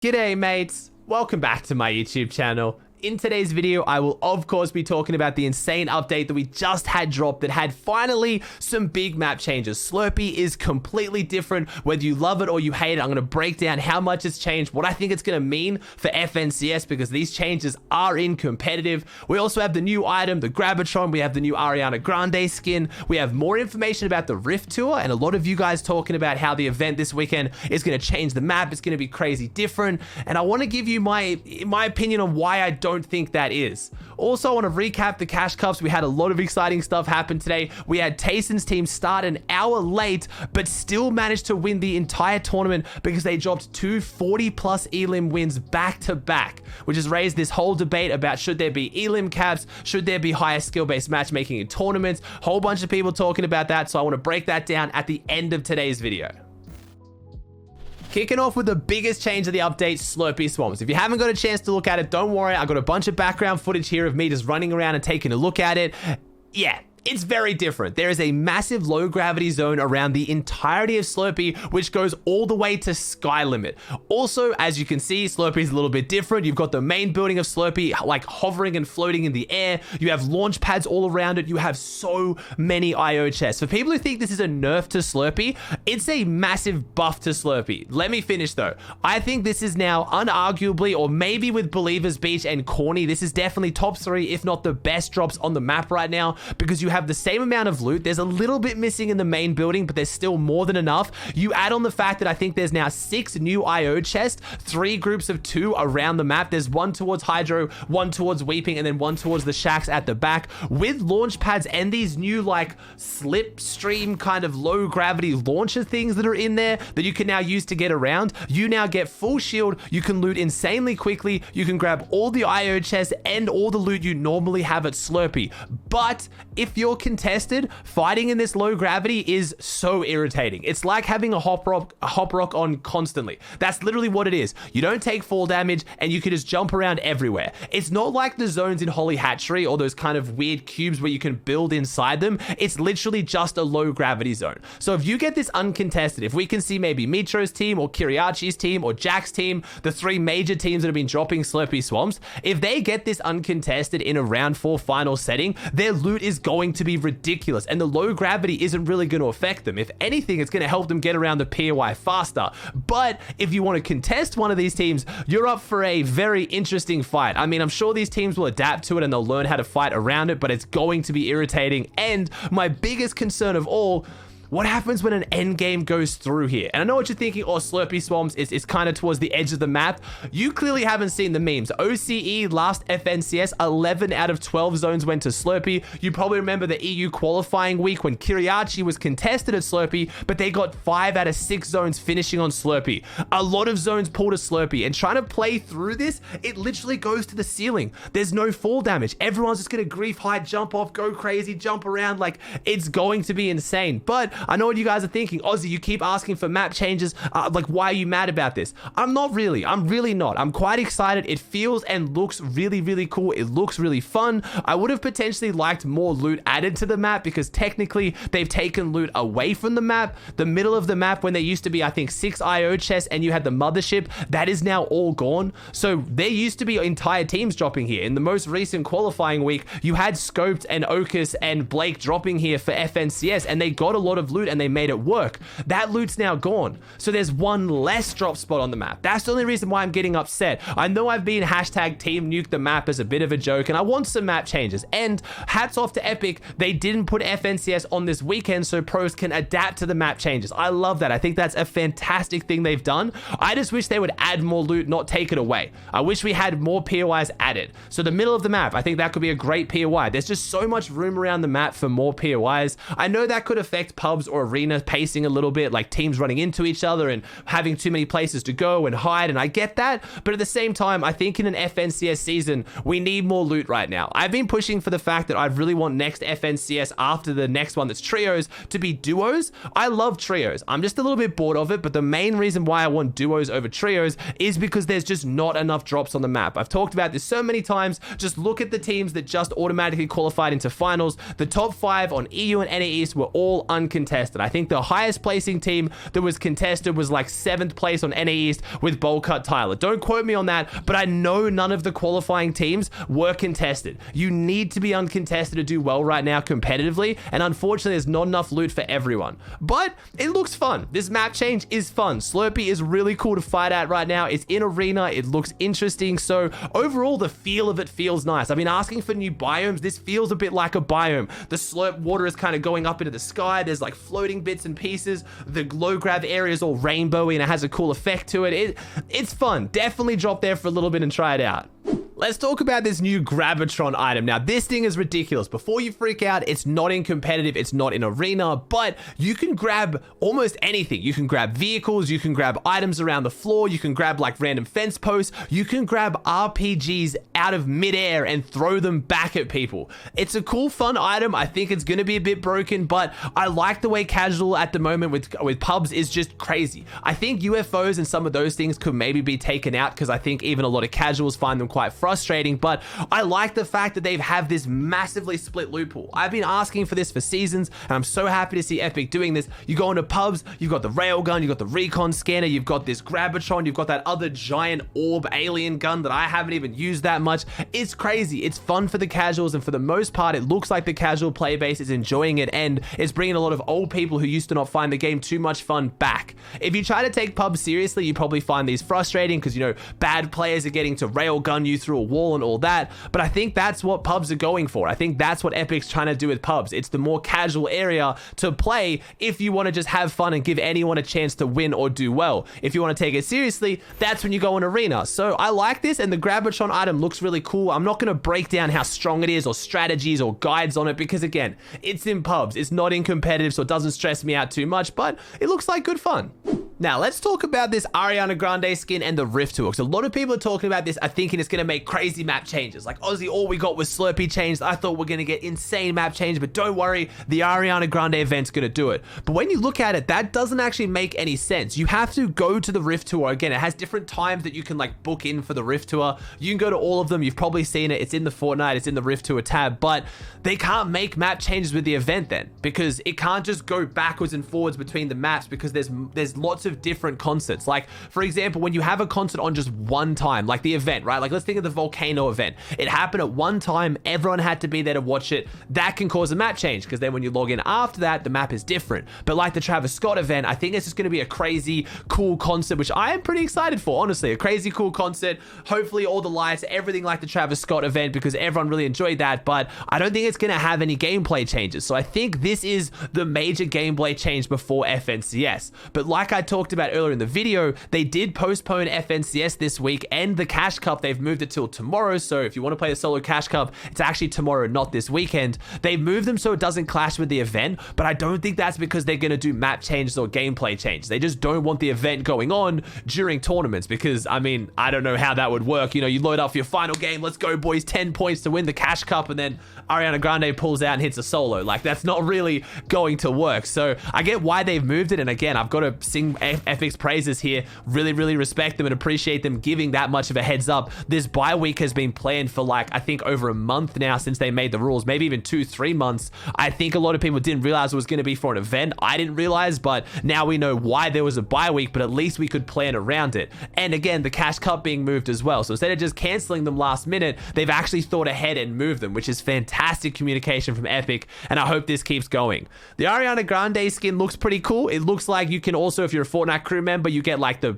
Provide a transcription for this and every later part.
G'day mates, welcome back to my YouTube channel. In today's video, I will of course be talking about the insane update that we just had dropped that had finally some big map changes. Slurpee is completely different, whether you love it or you hate it. I'm going to break down how much it's changed, what I think it's going to mean for FNCS, because these changes are in competitive. We also have the new item, the Grabatron. We have the new Ariana Grande skin. We have more information about the Rift Tour, and a lot of you guys talking about how the event this weekend is going to change the map. It's going to be crazy different, and I want to give you my opinion on why I don't think that is. Also, I want to recap the cash cups. We had a lot of exciting stuff happen today. We had Tayson's team start an hour late, but still managed to win the entire tournament because they dropped two 40+ elim wins back to back, which has raised this whole debate about should there be elim caps, should there be higher skill-based matchmaking in tournaments. Whole bunch of people talking about that, so I want to break that down at the end of today's video. Kicking off with the biggest change of the update, Slurpee Swamps. If you haven't got a chance to look at it, don't worry. I got a bunch of background footage here of me just running around and taking a look at it. Yeah. It's very different. There is a massive low gravity zone around the entirety of Slurpee, which goes all the way to sky limit. Also, as you can see, Slurpee is a little bit different. You've got the main building of Slurpee like hovering and floating in the air. You have launch pads all around it. You have so many IO chests. For people who think this is a nerf to Slurpee, it's a massive buff to Slurpee. Let me finish though. I think this is now unarguably, or maybe with Believers Beach and Corny, this is definitely top 3, if not the best drops on the map right now, because you have the same amount of loot. There's a little bit missing in the main building, but there's still more than enough. You add on the fact that I think there's now 6 new IO chests, 3 groups of 2 around the map. There's one towards Hydro, one towards Weeping, and then one towards the shacks at the back, with launch pads and these new like slipstream kind of low gravity launcher things that are in there that you can now use to get around. You now get full shield. You can loot insanely quickly. You can grab all the IO chests and all the loot you normally have at Slurpee. But if you're contested, fighting in this low gravity is so irritating. It's like having a hop rock on constantly. That's literally what it is. You don't take fall damage and you can just jump around everywhere. It's not like the zones in Holly Hatchery or those kind of weird cubes where you can build inside them. It's literally just a low gravity zone. So if you get this uncontested, if we can see maybe Mitro's team or Kiriachi's team or Jack's team, the 3 major teams that have been dropping Slurpee Swamps, if they get this uncontested in a round 4 final setting, their loot is going to be ridiculous, and the low gravity isn't really going to affect them. If anything, it's going to help them get around the POI faster. But if you want to contest one of these teams, you're up for a very interesting fight. I mean, I'm sure these teams will adapt to it and they'll learn how to fight around it, but it's going to be irritating. And my biggest concern of all, what happens when an end game goes through here? And I know what you're thinking, oh, Slurpee Swamps is kind of towards the edge of the map. You clearly haven't seen the memes. OCE last FNCS, 11 out of 12 zones went to Slurpee. You probably remember the EU qualifying week when Kiriachi was contested at Slurpee, but they got 5 out of 6 zones finishing on Slurpee. A lot of zones pulled to Slurpee, and trying to play through this, it literally goes to the ceiling. There's no fall damage. Everyone's just gonna grief hide, jump off, go crazy, jump around. Like, it's going to be insane. But I know what you guys are thinking. Aussie, you keep asking for map changes. Like, why are you mad about this? I'm not really. I'm really not. I'm quite excited. It feels and looks really, really cool. It looks really fun. I would have potentially liked more loot added to the map because technically they've taken loot away from the map. The middle of the map, when there used to be, I think, 6 IO chests and you had the mothership, that is now all gone. So there used to be entire teams dropping here. In the most recent qualifying week, you had Scoped and Okus and Blake dropping here for FNCS, and they got a lot of loot and they made it work. That loot's now gone. So there's one less drop spot on the map. That's the only reason why I'm getting upset. I know I've been hashtag team nuke the map as a bit of a joke, and I want some map changes. And hats off to Epic. They didn't put FNCS on this weekend so pros can adapt to the map changes. I love that. I think that's a fantastic thing they've done. I just wish they would add more loot, not take it away. I wish we had more POIs added. So the middle of the map, I think that could be a great POI. There's just so much room around the map for more POIs. I know that could affect pubs or arena pacing a little bit, like teams running into each other and having too many places to go and hide, and I get that, but at the same time, I think in an FNCS season, we need more loot right now. I've been pushing for the fact that I really want next FNCS after the next one that's trios to be duos. I love trios. I'm just a little bit bored of it, but the main reason why I want duos over trios is because there's just not enough drops on the map. I've talked about this so many times. Just look at the teams that just automatically qualified into finals. The top 5 on EU and NA East were all uncontested. contested. I think the highest placing team that was contested was like 7th place on NA East with Bowl Cut Tyler. Don't quote me on that, but I know none of the qualifying teams were contested. You need to be uncontested to do well right now competitively, and unfortunately there's not enough loot for everyone. But it looks fun. This map change is fun. Slurpee is really cool to fight at right now. It's in arena. It looks interesting. So overall, the feel of it feels nice. I've been asking for new biomes. This feels a bit like a biome. The slurp water is kind of going up into the sky. There's like floating bits and pieces. The low grav area is all rainbowy and it has a cool effect to it. It's fun. Definitely drop there for a little bit and try it out. Let's talk about this new Grabatron item. Now, this thing is ridiculous. Before you freak out, it's not in competitive, it's not in arena, but you can grab almost anything. You can grab vehicles, you can grab items around the floor, you can grab like random fence posts, you can grab RPGs out of midair and throw them back at people. It's a cool, fun item. I think it's gonna be a bit broken, but I like the way casual at the moment with pubs is just crazy. I think UFOs and some of those things could maybe be taken out because I think even a lot of casuals find them quite frustrating, but I like the fact that they have this massively split loot pool. I've been asking for this for seasons, and I'm so happy to see Epic doing this. You go into pubs, you've got the railgun, you've got the recon scanner, you've got this Grabatron, you've got that other giant orb alien gun that I haven't even used that much. It's crazy. It's fun for the casuals, and for the most part, it looks like the casual player base is enjoying it, and it's bringing a lot of old people who used to not find the game too much fun back. If you try to take pubs seriously, you probably find these frustrating because, you know, bad players are getting to railgun you through a wall and all that, but I think that's what pubs are going for. I think that's what Epic's trying to do with pubs. It's the more casual area to play if you want to just have fun and give anyone a chance to win or do well. If you want to take it seriously, that's when you go in arena. So I like this, and the Grabatron item looks really cool. I'm not going to break down how strong it is or strategies or guides on it because, again, it's in pubs. It's not in competitive, so it doesn't stress me out too much, but it looks like good fun. Now, let's talk about this Ariana Grande skin and the Rift Tour. So a lot of people are talking about this, are thinking it's going to make crazy map changes. Like, Aussie, all we got was Slurpee changed. I thought we're going to get insane map change, but don't worry, the Ariana Grande event's going to do it. But when you look at it, that doesn't actually make any sense. You have to go to the Rift Tour. Again, it has different times that you can like book in for the Rift Tour. You can go to all of them. You've probably seen it. It's in the Fortnite. It's in the Rift Tour tab, but they can't make map changes with the event then, because it can't just go backwards and forwards between the maps because there's lots of different concepts. Like, for example, when you have a concert on just one time, like the event, right? Like, let's think of the volcano event. It happened at one time. Everyone had to be there to watch it. That can cause a map change because then when you log in after that, the map is different. But like the Travis Scott event, I think it's just going to be a crazy, cool concert, which I am pretty excited for, honestly. A crazy, cool concert. Hopefully all the lights, everything like the Travis Scott event, because everyone really enjoyed that. But I don't think it's going to have any gameplay changes. So I think this is the major gameplay change before FNCS. But like I talked about earlier in the video, they did postpone FNCS this week, and the Cash Cup, they've moved it till tomorrow. So if you want to play the solo Cash Cup, it's actually tomorrow, not this weekend. They've moved them so it doesn't clash with the event, but I don't think that's because they're going to do map changes or gameplay changes. They just don't want the event going on during tournaments because, I mean, I don't know how that would work. You know, you load up for your final game, let's go boys, 10 points to win the Cash Cup, and then Ariana Grande pulls out and hits a solo. Like, that's not really going to work. So I get why they've moved it, and again, I've got to sing Epic's praises here. Really respect them and appreciate them giving that much of a heads up. This bye week has been planned for like, I think over a month now since they made the rules, maybe even 2-3 months. I think a lot of people didn't realize it was going to be for an event. I didn't realize, but now we know why there was a bye week, but at least we could plan around it. And again, the Cash Cup being moved as well. So instead of just canceling them last minute, they've actually thought ahead and moved them, which is fantastic communication from Epic, and I hope this keeps going. The Ariana Grande skin looks pretty cool. It looks like you can also, if you're a Fortnite crew member, you get like the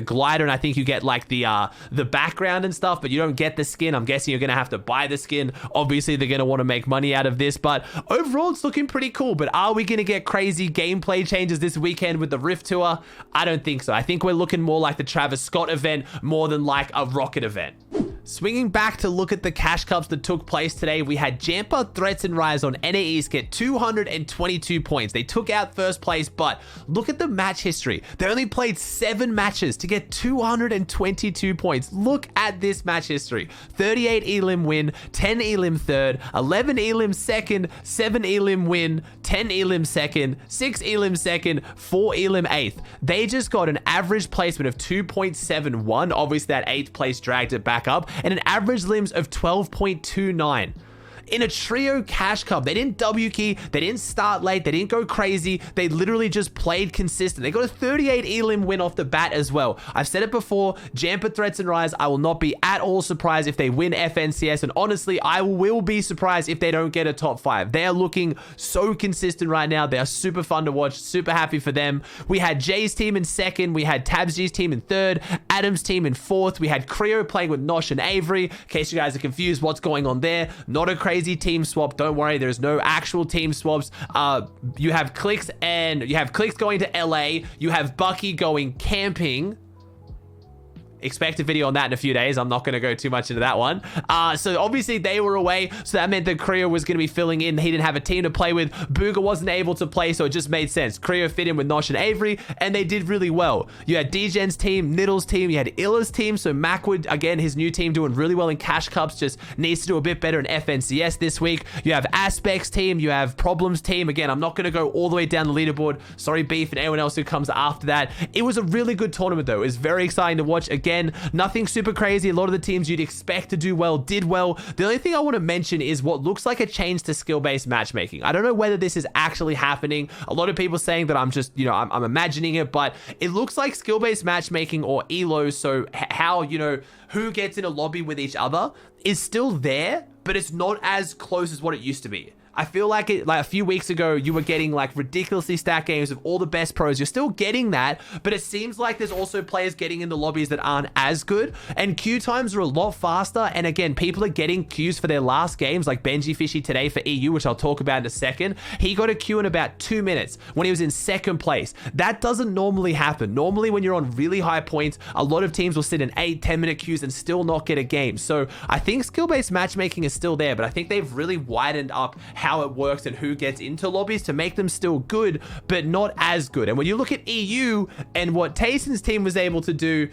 glider, and I think you get like the background and stuff, but you don't get the skin. I'm guessing you're gonna have to buy the skin. Obviously, they're gonna want to make money out of this, but overall, it's looking pretty cool. But are we gonna get crazy gameplay changes this weekend with the Rift Tour? I don't think so. I think we're looking more like the Travis Scott event more than like a Rocket event. Swinging back to look at the Cash Cups that took place today, we had Jampa, Threats, and Rise on NA East get 222 points. They took out first place, but look at the match history. They only played 7 matches to get 222 points. Look at this match history. 38 Elim win, 10 Elim third, 11 Elim second, 7 Elim win, 10 Elim second, 6 Elim second, 4 Elim eighth. They just got an average placement of 2.71. Obviously, that 8th place dragged it back up, and an average limbs of 12.29. in a trio cash cup. They didn't W key, they didn't start late, they didn't go crazy. They literally just played consistent. They got a 38 elim win off the bat as well. I've said it before, Jamper, Threats, and Rise, I will not be at all surprised if they win FNCS, and honestly, I will be surprised if they don't get a top 5. They are looking so consistent right now. They are super fun to watch, super happy for them. We had Jay's team in second, we had Tabs G's team in third, Adam's team in fourth, we had Creo playing with Nosh and Avery. In case you guys are confused what's going on there, not a crazy team swap, don't worry, there's no actual team swaps. You have Clicks going to LA, you have Bucky going camping. Expect a video on that in a few days. I'm not going to go too much into that one. So obviously they were away, so that meant that Creo was going to be filling in. He didn't have a team to play with. Booga wasn't able to play, so it just made sense. Creo fit in with Nosh and Avery, and they did really well. You had Dgen's team, Niddle's team, you had Illa's team, so Macwood, again, his new team doing really well in Cash Cups, just needs to do a bit better in FNCS this week. You have Aspect's team, you have Problem's team. Again, I'm not going to go all the way down the leaderboard. Sorry, Beef, and anyone else who comes after that. It was a really good tournament, though. It was very exciting to watch. Again, nothing super crazy. A lot of the teams you'd expect to do well did well. The only thing I want to mention is what looks like a change to skill-based matchmaking. I don't know whether this is actually happening. A lot of people saying that I'm just, I'm imagining it, but it looks like skill-based matchmaking or ELO, so how, who gets in a lobby with each other is still there, but it's not as close as what it used to be. I feel like a few weeks ago, you were getting like ridiculously stacked games of all the best pros. You're still getting that, but it seems like there's also players getting into lobbies that aren't as good, and queue times are a lot faster. And again, people are getting queues for their last games, like Benji Fishy today for EU, which I'll talk about in a second. He got a queue in about 2 minutes when he was in second place. That doesn't normally happen. Normally, when you're on really high points, a lot of teams will sit in 8-10 minute queues and still not get a game. So I think skill-based matchmaking is still there, but I think they've really widened up how it works and who gets into lobbies to make them still good, but not as good. And when you look at EU and what Tayson's team was able to do,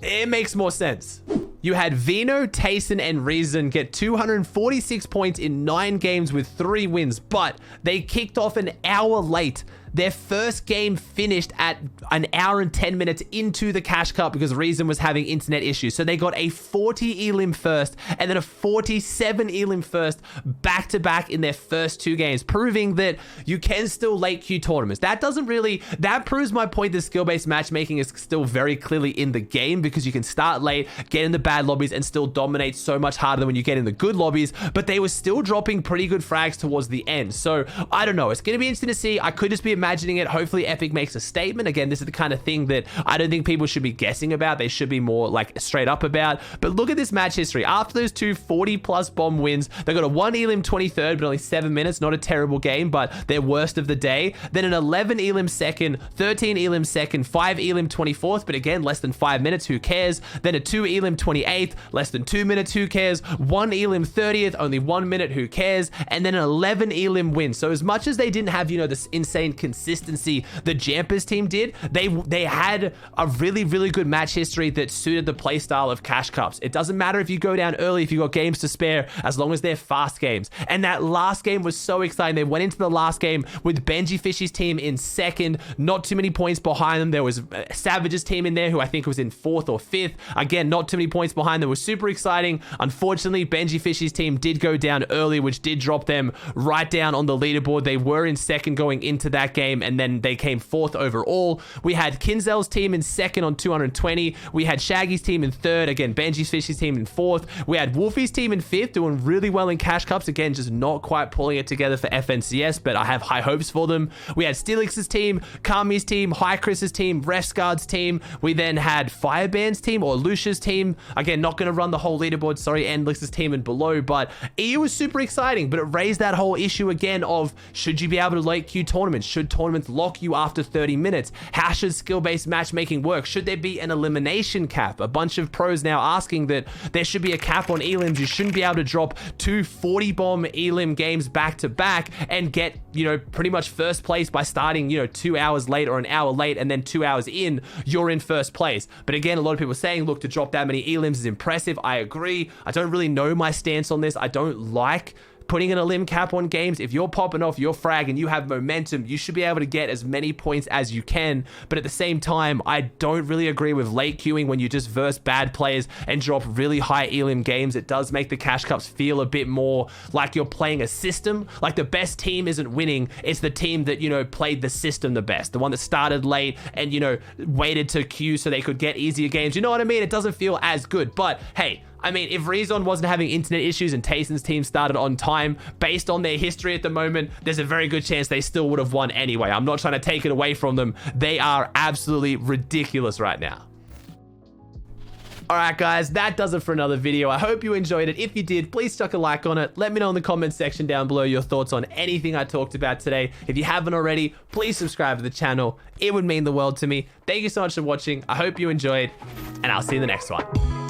it makes more sense. You had Vino, Tayson, and Reason get 246 points in 9 games with 3 wins, but they kicked off an hour late. Their first game finished at an hour and 10 minutes into the Cash Cup because Reason was having internet issues. So they got a 40 elim first and then a 47 elim first back-to-back in their first 2 games, proving that you can still late queue tournaments. That proves my point that skill-based matchmaking is still very clearly in the game, because you can start late, get in the bad lobbies, and still dominate so much harder than when you get in the good lobbies, but they were still dropping pretty good frags towards the end. So I don't know. It's going to be interesting to see. I could just be imagining it. Hopefully Epic makes a statement. Again, this is the kind of thing that I don't think people should be guessing about. They should be more like straight up about. But look at this match history. After those 2 40+ bomb wins, they got a 1 elim 23rd, but only 7 minutes. Not a terrible game, but their worst of the day. Then an 11 elim second, 13 elim second, 5 elim 24th, but again, less than 5 minutes. Who cares? Then a 2 elim 28th, less than 2 minutes. Who cares? 1 elim 30th, only 1 minute. Who cares? And then an 11 elim win. So as much as they didn't have, this insane consistency the Jampers team did, they had a really, really good match history that suited the playstyle of Cash Cups. It doesn't matter if you go down early, if you got games to spare, as long as they're fast games. And that last game was so exciting. They went into the last game with Benji Fishy's team in second, not too many points behind them. There was Savage's team in there, who I think was in 4th or 5th. Again, not too many points behind them. It was super exciting. Unfortunately, Benji Fishy's team did go down early, which did drop them right down on the leaderboard. They were in second going into that game, and then they came 4th overall. We had Kinzel's team in second on 220. We had Shaggy's team in third. Again, Benji's Fishy's team in 4th. We had Wolfie's team in 5th, doing really well in Cash Cups. Again, just not quite pulling it together for FNCS, but I have high hopes for them. We had Steelix's team, Kami's team, High Chris's team, Refsguard's team. We then had Fireband's team, or Lucia's team. Again, not going to run the whole leaderboard. Sorry, Endlix's team and below, but EU was super exciting, but it raised that whole issue again of, should you be able to late queue tournaments? Should tournaments lock you after 30 minutes? How should skill-based matchmaking work? Should there be an elimination cap? A bunch of pros now asking that there should be a cap on elims. You shouldn't be able to drop 2 40-bomb elim games back to back and get, pretty much first place by starting, 2 hours late or an hour late, and then 2 hours in, you're in first place. But again, a lot of people are saying, look, to drop that many elims is impressive. I agree. I don't really know my stance on this. I don't like putting in a limb cap on games. If you're popping off your frag and you have momentum, you should be able to get as many points as you can. But at the same time, I don't really agree with late queuing when you just verse bad players and drop really high elim games. It does make the cash cups feel a bit more like you're playing a system. Like the best team isn't winning. It's the team that, you know, played the system the best. The one that started late and, you know, waited to queue so they could get easier games. You know what I mean? It doesn't feel as good. But hey, I mean, if Rezon wasn't having internet issues and Tayson's team started on time, based on their history at the moment, there's a very good chance they still would have won anyway. I'm not trying to take it away from them. They are absolutely ridiculous right now. Alright guys, that does it for another video. I hope you enjoyed it. If you did, please chuck a like on it. Let me know in the comments section down below your thoughts on anything I talked about today. If you haven't already, please subscribe to the channel. It would mean the world to me. Thank you so much for watching. I hope you enjoyed, and I'll see you in the next one.